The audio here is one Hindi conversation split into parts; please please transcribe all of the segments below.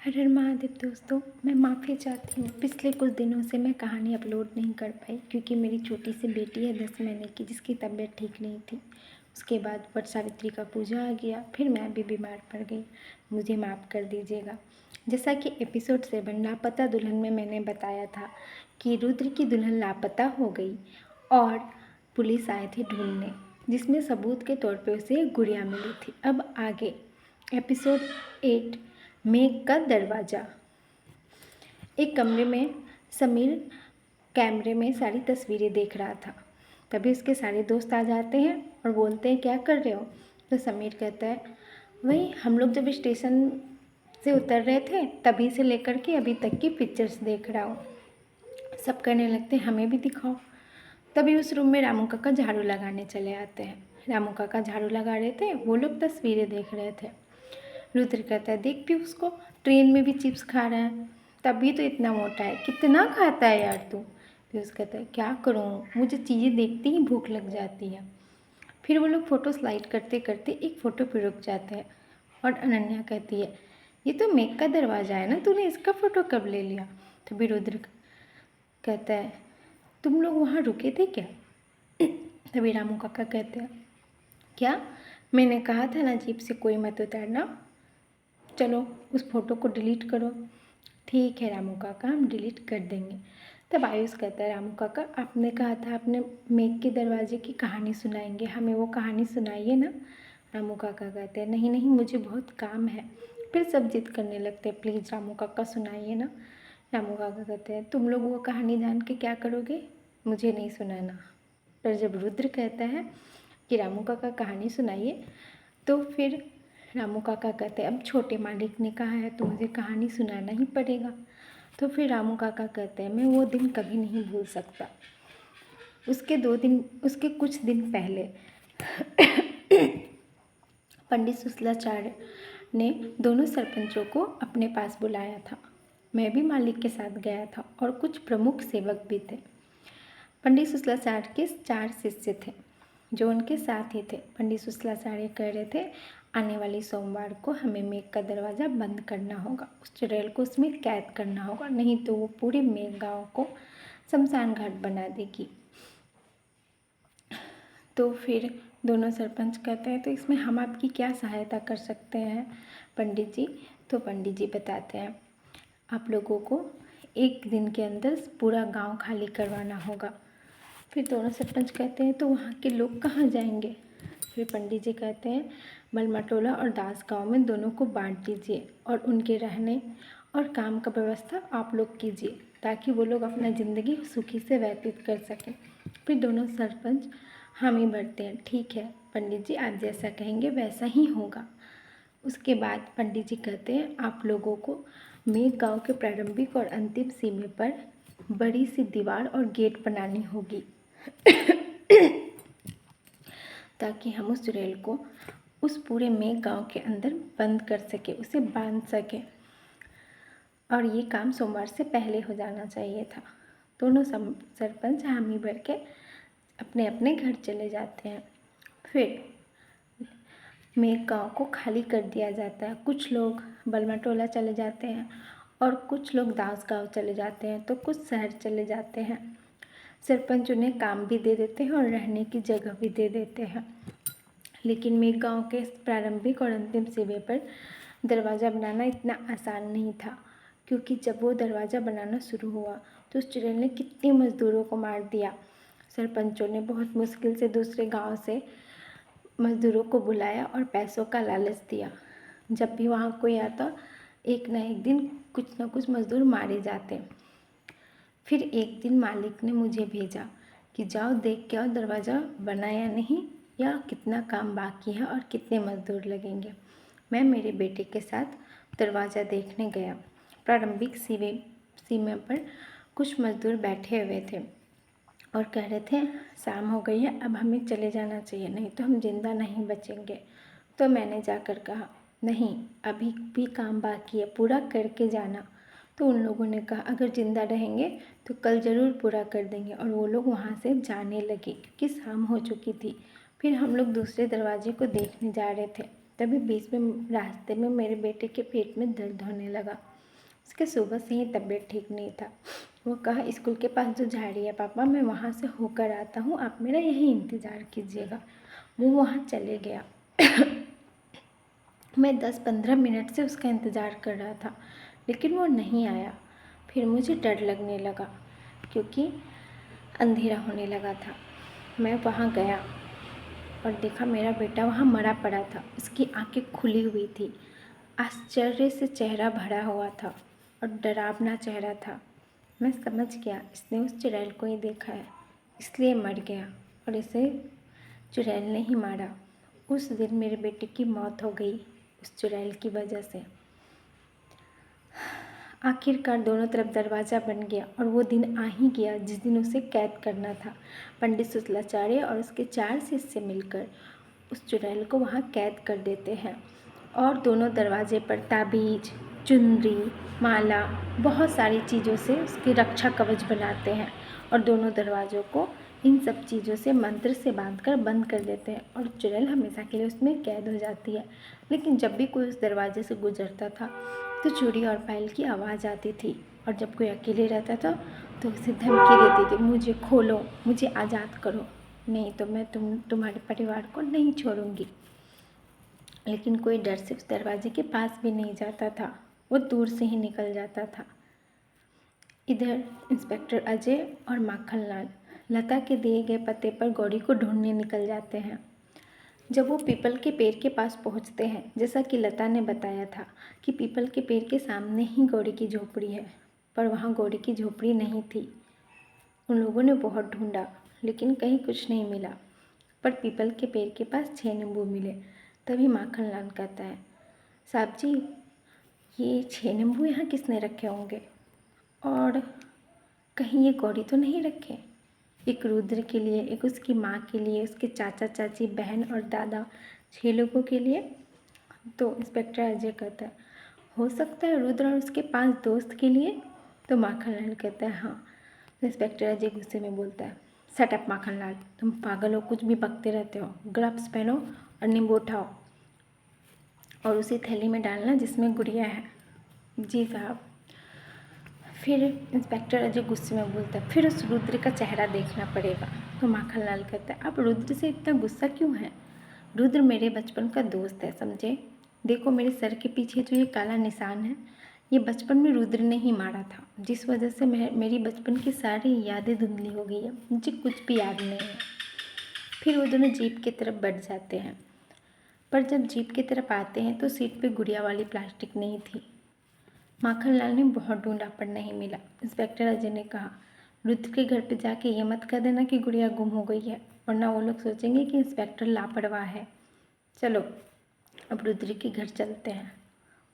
हर हर महादेव दोस्तों, मैं माफ़ी चाहती हूँ। पिछले कुछ दिनों से मैं कहानी अपलोड नहीं कर पाई क्योंकि मेरी छोटी सी बेटी है 10 महीने की, जिसकी तबीयत ठीक नहीं थी। उसके बाद वट सावित्री का पूजा आ गया, फिर मैं भी बीमार पड़ गई। मुझे माफ़ कर दीजिएगा। जैसा कि एपिसोड 7 लापता दुल्हन में मैंने बताया था कि रुद्र की दुल्हन लापता हो गई और पुलिस आए थे ढूंढने, जिसमें सबूत के तौर पे उसे एक गुड़िया मिली थी। अब आगे एपिसोड 8 मेघ का दरवाज़ा। एक कमरे में समीर कैमरे में सारी तस्वीरें देख रहा था। तभी उसके सारे दोस्त आ जाते हैं और बोलते हैं, क्या कर रहे हो? तो समीर कहता है, वही हम लोग जब स्टेशन से उतर रहे थे तभी से लेकर के अभी तक की पिक्चर्स देख रहा हूँ। सब कहने लगते हैं, हमें भी दिखाओ। तभी उस रूम में रामू काका झाड़ू लगाने चले आते हैं। रामू काका झाड़ू लगा रहे थे, वो लोग तस्वीरें देख रहे थे। रुद्र कहता है, देख भी उसको, ट्रेन में भी चिप्स खा रहा है, तभी तो इतना मोटा है। कितना खाता है यार तू? पीयूष कहता है, क्या करूँ, मुझे चीज़ें देखते ही भूख लग जाती है। फिर वो लोग फ़ोटो स्लाइड करते करते एक फ़ोटो पर रुक जाते हैं और अनन्या कहती है, ये तो मेघ का दरवाज़ा है ना, तूने इसका फ़ोटो कब ले लिया? तभी रुद्र कहता है, तुम लोग वहाँ रुके थे क्या? तभी रामू काका कहते हैं, क्या? मैंने कहा था ना जीप से कोई मत उतरना। चलो उस फ़ोटो को डिलीट करो। ठीक है रामू काका, हम डिलीट कर देंगे। तब आयुष कहता है, रामू काका आपने कहा था आपने मेघ के दरवाजे की कहानी सुनाएंगे, हमें वो कहानी सुनाइए ना। रामू काका कहते हैं, नहीं नहीं, मुझे बहुत काम है। फिर सब जिद करने लगते हैं, प्लीज़ रामू काका सुनाइए ना। रामू काका कहते हैं, तुम लोग वो कहानी जान के क्या करोगे? मुझे नहीं सुनाना। पर जब रुद्र कहता है कि रामू काका कहानी सुनाइए, तो फिर रामू काका कहते हैं, अब छोटे मालिक ने कहा है तो मुझे कहानी सुनाना ही पड़ेगा। तो फिर रामू काका कहते हैं, मैं वो दिन कभी नहीं भूल सकता। उसके कुछ दिन पहले पंडित सुसलाचार्य ने दोनों सरपंचों को अपने पास बुलाया था। मैं भी मालिक के साथ गया था और कुछ प्रमुख सेवक भी थे। पंडित सुसलाचार्य के 4 शिष्य थे जो उनके साथ ही थे। पंडित सुसलाचार्य कह रहे थे, आने वाली सोमवार को हमें मेघ का दरवाज़ा बंद करना होगा, उस चुड़ैल को उसमें कैद करना होगा, नहीं तो वो पूरे मेघ गाँव को शमशान घाट बना देगी। तो फिर दोनों सरपंच कहते हैं, तो इसमें हम आपकी क्या सहायता कर सकते हैं पंडित जी? तो पंडित जी बताते हैं, आप लोगों को 1 दिन के अंदर पूरा गांव खाली करवाना होगा। फिर दोनों सरपंच कहते हैं, तो वहाँ के लोग कहाँ जाएंगे? फिर पंडित जी कहते हैं, बलमटोला और दास गांव में दोनों को बांट दीजिए और उनके रहने और काम का व्यवस्था आप लोग कीजिए ताकि वो लोग अपना ज़िंदगी सुखी से व्यतीत कर सकें। फिर दोनों सरपंच हामी भरते हैं, ठीक है पंडित जी, आप जैसा कहेंगे वैसा ही होगा। उसके बाद पंडित जी कहते हैं, आप लोगों को मेघ गांव के प्रारंभिक और अंतिम सीमा पर बड़ी सी दीवार और गेट बनानी होगी ताकि हम उस चुड़ैल को उस पूरे मेघ गांव के अंदर बंद कर सके, उसे बांध सके। और ये काम सोमवार से पहले हो जाना चाहिए था। दोनों सरपंच हामी भर के अपने अपने घर चले जाते हैं। फिर मेघ गाँव को खाली कर दिया जाता है। कुछ लोग बलमटोला चले जाते हैं और कुछ लोग दास गाँव चले जाते हैं, तो कुछ शहर चले जाते हैं। सरपंच उन्हें काम भी दे देते हैं और रहने की जगह भी दे देते हैं। लेकिन मेघ गाँव के प्रारंभिक और अंतिम सिरे पर दरवाज़ा बनाना इतना आसान नहीं था, क्योंकि जब वो दरवाज़ा बनाना शुरू हुआ तो उस चुड़ैल ने कितने मज़दूरों को मार दिया। सरपंचों ने बहुत मुश्किल से दूसरे गांव से मज़दूरों को बुलाया और पैसों का लालच दिया। जब भी वहाँ कोई आता, एक ना एक दिन कुछ ना कुछ मज़दूर मारे जाते। फिर एक दिन मालिक ने मुझे भेजा कि जाओ देख के आओ दरवाज़ा बना या नहीं, या कितना काम बाकी है और कितने मज़दूर लगेंगे। मैं मेरे बेटे के साथ दरवाज़ा देखने गया। प्रारंभिक सीमा पर कुछ मज़दूर बैठे हुए थे और कह रहे थे, शाम हो गई है, अब हमें चले जाना चाहिए, नहीं तो हम जिंदा नहीं बचेंगे। तो मैंने जाकर कहा, नहीं अभी भी काम बाकी है, पूरा करके जाना। तो उन लोगों ने कहा, अगर ज़िंदा रहेंगे तो कल ज़रूर पूरा कर देंगे। और वो लोग वहाँ से जाने लगे क्योंकि शाम हो चुकी थी। फिर हम लोग दूसरे दरवाजे को देखने जा रहे थे, तभी बीच में रास्ते में मेरे बेटे के पेट में दर्द होने लगा। उसके सुबह से ही तबीयत ठीक नहीं था। वो कहा स्कूल के पास जो झाड़ी है पापा, मैं वहाँ से होकर आता हूँ, आप मेरा यहीं इंतज़ार कीजिएगा। वो वहाँ चले गया। मैं 10-15 मिनट से उसका इंतज़ार कर रहा था, लेकिन वो नहीं आया। फिर मुझे डर लगने लगा क्योंकि अंधेरा होने लगा था। मैं वहाँ गया और देखा मेरा बेटा वहाँ मरा पड़ा था। उसकी आंखें खुली हुई थी, आश्चर्य से चेहरा भरा हुआ था और डरावना चेहरा था। मैं समझ गया इसने उस चुड़ैल को ही देखा है, इसलिए मर गया और इसे चुड़ैल ने ही मारा। उस दिन मेरे बेटे की मौत हो गई उस चुड़ैल की वजह से। आखिरकार दोनों तरफ दरवाज़ा बन गया और वो दिन आ ही गया जिस दिन उसे कैद करना था। पंडित शुक्लाचार्य और उसके 4 शिष्य मिलकर उस चुड़ैल को वहाँ कैद कर देते हैं और दोनों दरवाजे पर ताबीज, चुनरी, माला, बहुत सारी चीज़ों से उसकी रक्षा कवच बनाते हैं और दोनों दरवाज़ों को इन सब चीज़ों से मंत्र से बांधकर बंद कर देते हैं और चुड़ैल हमेशा के लिए उसमें कैद हो जाती है। लेकिन जब भी कोई उस दरवाजे से गुजरता था तो चूड़ी और पायल की आवाज़ आती थी और जब कोई अकेले रहता था तो उसे धमकी देती थी, मुझे खोलो, मुझे आज़ाद करो, नहीं तो मैं तुम्हारे परिवार को नहीं छोड़ूंगी। लेकिन कोई डर से उस दरवाजे के पास भी नहीं जाता था, वो दूर से ही निकल जाता था। इधर इंस्पेक्टर अजय और माखनलाल लता के दिए गए पते पर गौरी को ढूंढने निकल जाते हैं। जब वो पीपल के पेड़ के पास पहुंचते हैं, जैसा कि लता ने बताया था कि पीपल के पेड़ के सामने ही गौरी की झोपड़ी है, पर वहाँ गौरी की झोपड़ी नहीं थी। उन लोगों ने बहुत ढूंढा लेकिन कहीं कुछ नहीं मिला, पर पीपल के पेड़ के पास 6 नींबू मिले। तभी माखनलाल कहता है, साहब जी ये 6 नींबू यहाँ किसने रखे होंगे, और कहीं ये गौरी तो नहीं रखे। एक रुद्र के लिए, एक उसकी माँ के लिए, उसके चाचा चाची, बहन और दादा, 6 लोगों के लिए। तो इंस्पेक्टर अजय कहता है, हो सकता है रुद्र और उसके 5 दोस्त के लिए। तो माखनलाल कहता है हाँ। तो इंस्पेक्टर अजय गुस्से में बोलता है, शट अप माखनलाल, तुम पागल हो, कुछ भी बकते रहते हो। ग्लव्स पहनो और नींबू उठाओ और उसी थैली में डालना जिसमें गुड़िया है। जी साहब। फिर इंस्पेक्टर अजय गुस्से में बोलता है, फिर उस रुद्र का चेहरा देखना पड़ेगा। तो माखनलाल कहता है, आप रुद्र से इतना गुस्सा क्यों है? रुद्र मेरे बचपन का दोस्त है, समझे। देखो मेरे सर के पीछे जो ये काला निशान है, ये बचपन में रुद्र ने ही मारा था, जिस वजह से मेरी बचपन की सारी यादें धुंधली हो गई है, मुझे कुछ भी याद नहीं है। फिर वो दोनों जीप की तरफ बढ़ जाते हैं, पर जब जीप की तरफ आते हैं तो सीट पे गुड़िया वाली प्लास्टिक नहीं थी। माखनलाल ने बहुत ढूंढा पर नहीं मिला। इंस्पेक्टर अजय ने कहा, रुद्र के घर पे जाके ये मत कह देना कि गुड़िया गुम हो गई है, वरना वो लोग सोचेंगे कि इंस्पेक्टर लापरवाह है। चलो अब रुद्र के घर चलते हैं।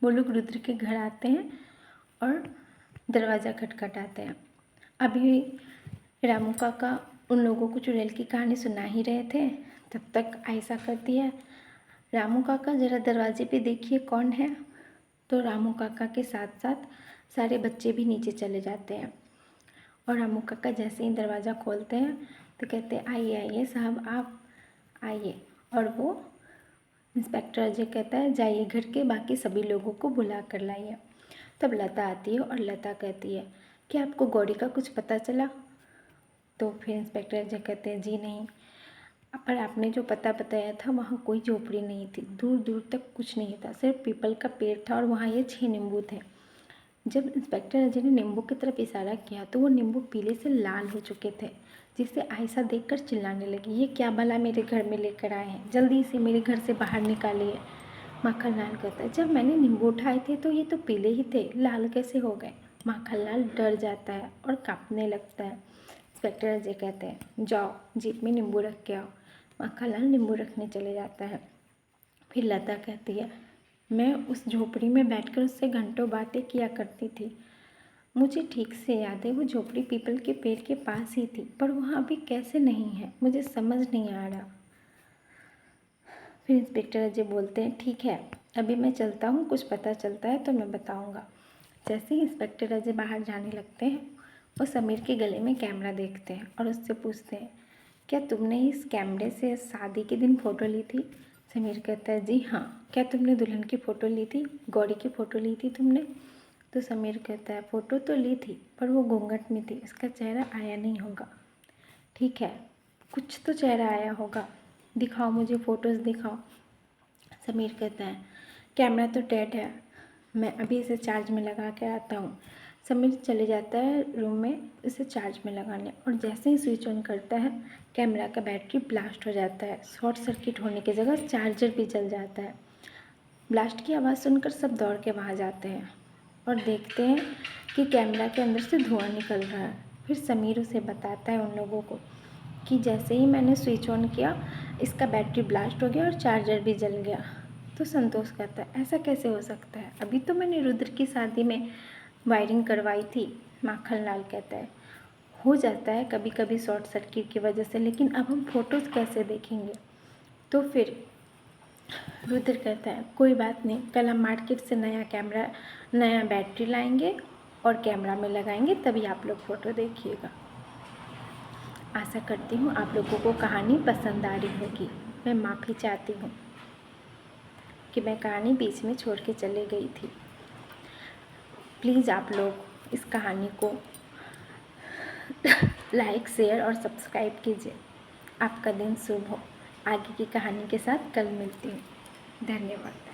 वो लोग रुद्र के घर आते हैं और दरवाज़ा खटखटाते हैं। अभी रामू काका उन लोगों को चुड़ैल की कहानी सुना ही रहे थे, तब तक आयशा कहती है, रामू काका ज़रा दरवाजे पे देखिए कौन है। तो रामू काका के साथ साथ सारे बच्चे भी नीचे चले जाते हैं और रामू काका जैसे ही दरवाज़ा खोलते हैं तो कहते हैं, आइए आइए साहब आप आइए। और वो इंस्पेक्टर अजय कहता है, जाइए घर के बाकी सभी लोगों को बुला कर लाइए। तब लता आती है और लता कहती है, क्या आपको गौरी का कुछ पता चला? तो फिर इंस्पेक्टर अजय कहते हैं, जी नहीं, पर आपने जो पता बताया था वहाँ कोई झोपड़ी नहीं थी, दूर दूर तक कुछ नहीं था, सिर्फ पीपल का पेड़ था और वहाँ ये 6 नींबू थे। जब इंस्पेक्टर अजय ने नींबू की तरफ इशारा किया तो वो नींबू पीले से लाल हो चुके थे, जिससे आयशा देखकर चिल्लाने लगी, ये क्या भला मेरे घर में लेकर आए हैं, जल्दी से मेरे घर से बाहर निकालिए। माखनलाल कहता है, जब मैंने नींबू उठाए थे तो ये तो पीले ही थे, लाल कैसे हो गए? माखनलाल डर जाता है और काँपने लगता है। इंस्पेक्टर अजय कहते हैं, जाओ जीप में नींबू रख के आओ। माखनलाल नींबू रखने चले जाता है। फिर लता कहती है, मैं उस झोपड़ी में बैठकर उससे घंटों बातें किया करती थी। मुझे ठीक से याद है वो झोपड़ी पीपल के पेड़ के पास ही थी, पर वहाँ अभी कैसे नहीं है मुझे समझ नहीं आ रहा। फिर इंस्पेक्टर अजय बोलते हैं, ठीक है अभी मैं चलता हूँ, कुछ पता चलता है तो मैं बताऊँगा। जैसे ही इंस्पेक्टर अजय बाहर जाने लगते हैं, वो समीर के गले में कैमरा देखते हैं और उससे पूछते हैं, क्या तुमने इस कैमरे से शादी के दिन फ़ोटो ली थी? समीर कहता है, जी हाँ। क्या तुमने दुल्हन की फ़ोटो ली थी, गौरी की फ़ोटो ली थी तुमने? तो समीर कहता है फ़ोटो तो ली थी पर वो घूंघट में थी, इसका चेहरा आया नहीं होगा। ठीक है, कुछ तो चेहरा आया होगा, दिखाओ मुझे फ़ोटोज़ दिखाओ। समीर कहता है कैमरा तो डेड है, मैं अभी इसे चार्ज में लगा के आता हूँ। समीर चले जाता है रूम में इसे चार्ज में लगाने, और जैसे ही स्विच ऑन करता है कैमरा का बैटरी ब्लास्ट हो जाता है। शॉर्ट सर्किट होने की जगह चार्जर भी जल जाता है। ब्लास्ट की आवाज़ सुनकर सब दौड़ के वहाँ जाते हैं और देखते हैं कि कैमरा के अंदर से धुआं निकल रहा है। फिर समीर उसे बताता है उन लोगों को कि जैसे ही मैंने स्विच ऑन किया इसका बैटरी ब्लास्ट हो गया और चार्जर भी जल गया। तो संतोष कहता है ऐसा कैसे हो सकता है, अभी तो मैंने रुद्र की शादी में वायरिंग करवाई थी। माखन लाल कहता है हो जाता है कभी कभी शॉर्ट सर्किट की वजह से, लेकिन अब हम फ़ोटोज़ कैसे देखेंगे। तो फिर रुद्र कहता है कोई बात नहीं, कल हम मार्केट से नया बैटरी लाएंगे और कैमरा में लगाएंगे, तभी आप लोग फ़ोटो देखिएगा। आशा करती हूँ आप लोगों को कहानी पसंद आ रही होगी। मैं माफ़ी चाहती हूँ कि मैं कहानी बीच में छोड़ के चले गई थी। प्लीज़ आप लोग इस कहानी को लाइक, शेयर और सब्सक्राइब कीजिए। आपका दिन शुभ हो। आगे की कहानी के साथ कल मिलती हूँ। धन्यवाद।